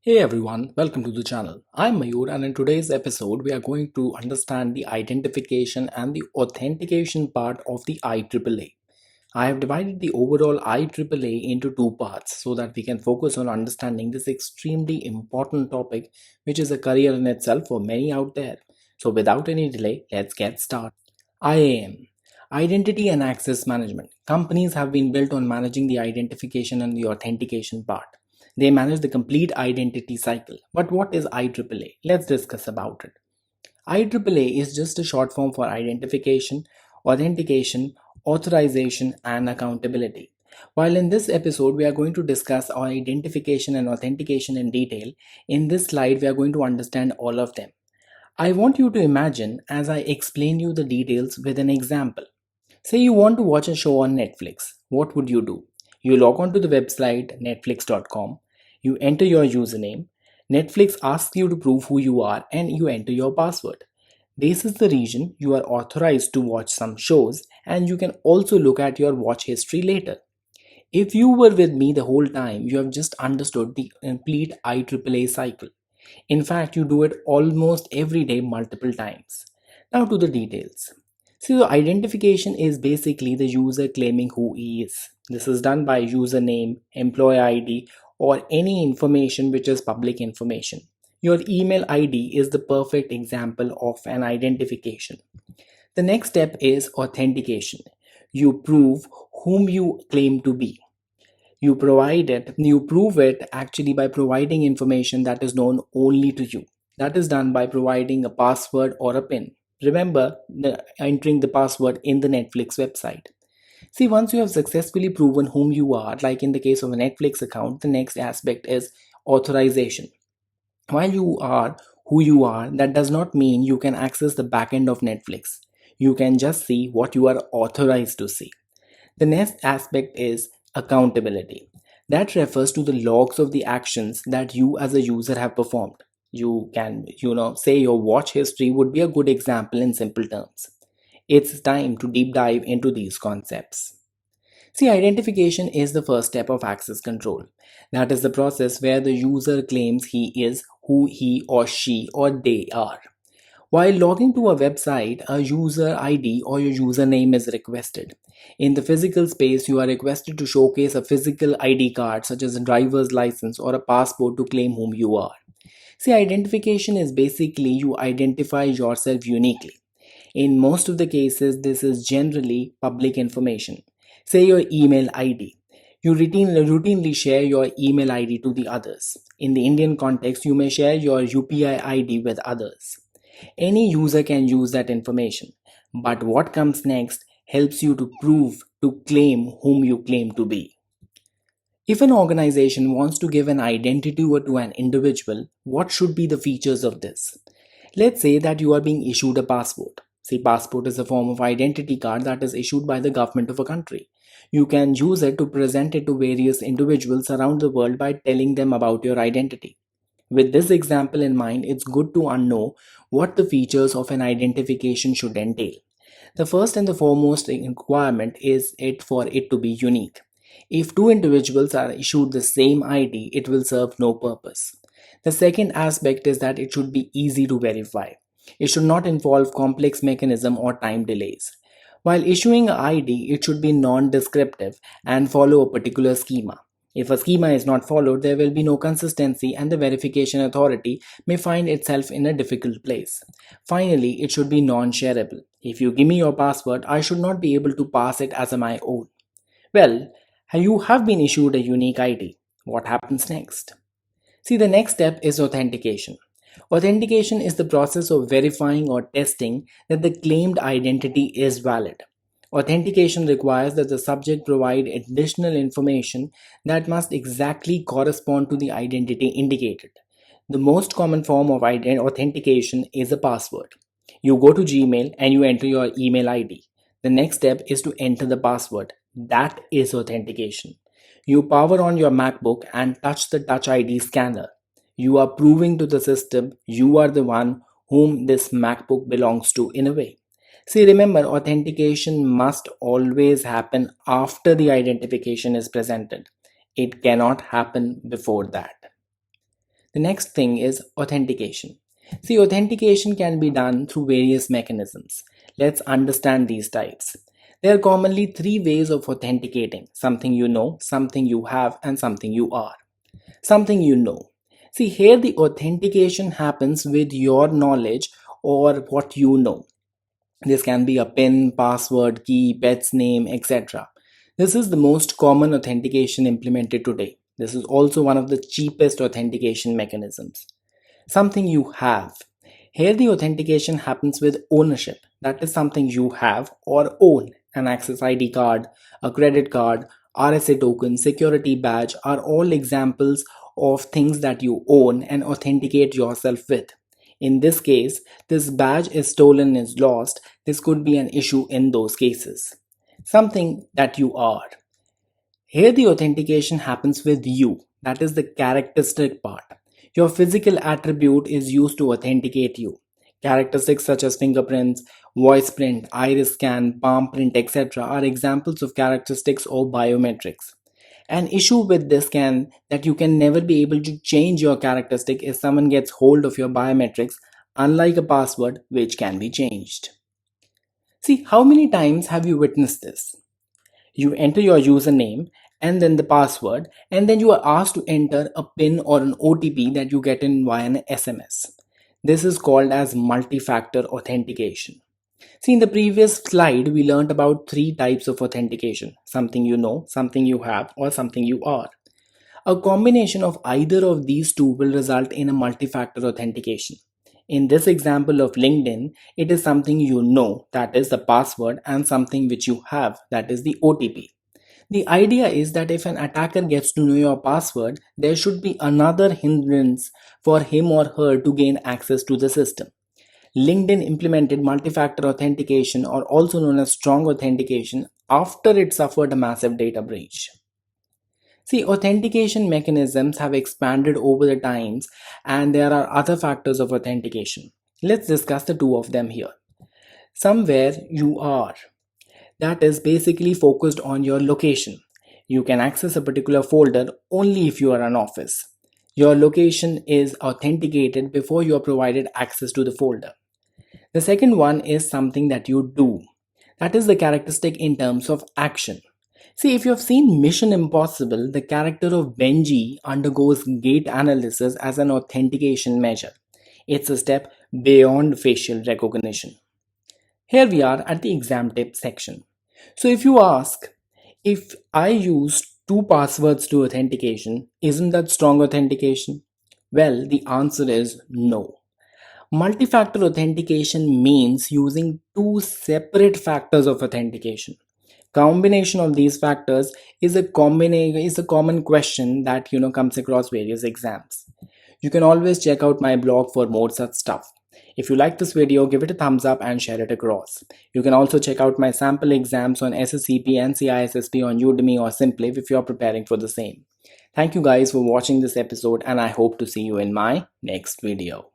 Hey everyone, welcome to the channel. I'm Mayur, and in today's episode we are going to understand the identification and the authentication part of the IAAA. I have divided the overall IAAA into two parts so that we can focus on understanding this extremely important topic, which is a career in itself for many out there. So without any delay, let's get started. IAM, Identity and Access Management. Companies have been built on managing the identification and the authentication part. They manage the complete identity cycle. But what is IAAA? Let's discuss about it. IAAA is just a short form for identification, authentication, authorization, and accountability. While in this episode we are going to discuss our identification and authentication in detail, in this slide we are going to understand all of them. I want you to imagine as I explain you the details with an example. Say you want to watch a show on Netflix. What would you do? You log on to the website netflix.com, you enter your username, Netflix asks you to prove who you are and you enter your password. This is the region you are authorized to watch some shows and you can also look at your watch history later. If you were with me the whole time, you have just understood the complete IAAA cycle. In fact, you do it almost every day, multiple times. Now to the details. See, the identification is basically the user claiming who he is. This is done by username, employee ID, or any information which is public information. Your email ID is the perfect example of an identification. The next step is authentication. You prove whom you claim to be. You prove it actually by providing information that is known only to you. That is done by providing a password or a PIN. Remember entering the password in the Netflix website. See, once you have successfully proven whom you are, like in the case of a Netflix account, the next aspect is authorization. While you are who you are, that does not mean you can access the backend of Netflix. You can just see what you are authorized to see. The next aspect is accountability. That refers to the logs of the actions that you as a user have performed. You can, say your watch history would be a good example in simple terms. It's time to deep dive into these concepts. See, identification is the first step of access control. That is the process where the user claims he is who he or she or they are. While logging to a website, a user ID or your username is requested. In the physical space, you are requested to showcase a physical ID card such as a driver's license or a passport to claim whom you are. See, identification is basically you identify yourself uniquely. In most of the cases, this is generally public information. Say your email ID. You routinely share your email ID to the others. In the Indian context, you may share your UPI ID with others. Any user can use that information, but what comes next helps you to claim whom you claim to be. If an organization wants to give an identity to an individual, what should be the features of this? Let's say that you are being issued a passport. See, passport is a form of identity card that is issued by the government of a country. You can use it to present it to various individuals around the world by telling them about your identity. With this example in mind, it's good to know what the features of an identification should entail. The first and the foremost requirement is for it to be unique. If two individuals are issued the same ID, it will serve no purpose. The second aspect is that it should be easy to verify. It should not involve complex mechanism or time delays. While issuing an ID, it should be non-descriptive and follow a particular schema. If a schema is not followed, there will be no consistency and the verification authority may find itself in a difficult place. Finally, it should be non-shareable. If you give me your password, I should not be able to pass it as my own. Well, you have been issued a unique ID. What happens next? See, the next step is authentication. Authentication is the process of verifying or testing that the claimed identity is valid. Authentication requires that the subject provide additional information that must exactly correspond to the identity indicated. The most common form of authentication is a password. You go to Gmail and you enter your email ID. The next step is to enter the password. That is authentication. You power on your MacBook and touch the Touch ID scanner. You are proving to the system you are the one whom this MacBook belongs to in a way. See, remember, authentication must always happen after the identification is presented. It cannot happen before that. The next thing is authentication. See, authentication can be done through various mechanisms. Let's understand these types. There are commonly three ways of authenticating: something you know, something you have, and something you are. Something you know. See, here the authentication happens with your knowledge or what you know. This can be a PIN, password, key, pet's name, etc. This is the most common authentication implemented today. This is also one of the cheapest authentication mechanisms. Something you have. Here the authentication happens with ownership. That is something you have or own. An access ID card, a credit card, RSA token, security badge are all examples of things that you own and authenticate yourself with. In this case, this badge is stolen, is lost. This could be an issue in those cases. Something that you are. Here the authentication happens with you. That is the characteristic part. Your physical attribute is used to authenticate you. Characteristics such as fingerprints, voice print, iris scan, palm print, etc. are examples of characteristics or biometrics. An issue with this can that you can never be able to change your characteristic if someone gets hold of your biometrics, unlike a password which can be changed. See, how many times have you witnessed this? You enter your username and then the password, and then you are asked to enter a PIN or an OTP that you get in via an SMS. This is called as multi-factor authentication. See, in the previous slide, we learned about three types of authentication: something you know, something you have, or something you are. A combination of either of these two will result in a multi-factor authentication. In this example of LinkedIn, it is something you know, that is the password, and something which you have, that is the OTP. The idea is that if an attacker gets to know your password, there should be another hindrance for him or her to gain access to the system. LinkedIn implemented multi-factor authentication, or also known as strong authentication, after it suffered a massive data breach. See, authentication mechanisms have expanded over the times, and there are other factors of authentication. Let's discuss the two of them here. Somewhere you are. That is basically focused on your location. You can access a particular folder only if you are an office. Your location is authenticated before you are provided access to the folder. The second one is something that you do. That is the characteristic in terms of action. See, if you have seen Mission Impossible, the character of Benji undergoes gait analysis as an authentication measure. It's a step beyond facial recognition. Here we are at the exam tip section. So if you ask, if I use two passwords to authentication, isn't that strong authentication? Well, the answer is no. Multi-factor authentication means using two separate factors of authentication. Combination of these factors is a common question that comes across various exams. You can always check out my blog for more such stuff. If you like this video, give it a thumbs up and share it across. You can also check out my sample exams on SSCP and CISSP on Udemy or Simpliv if you are preparing for the same. Thank you guys for watching this episode, and I hope to see you in my next video.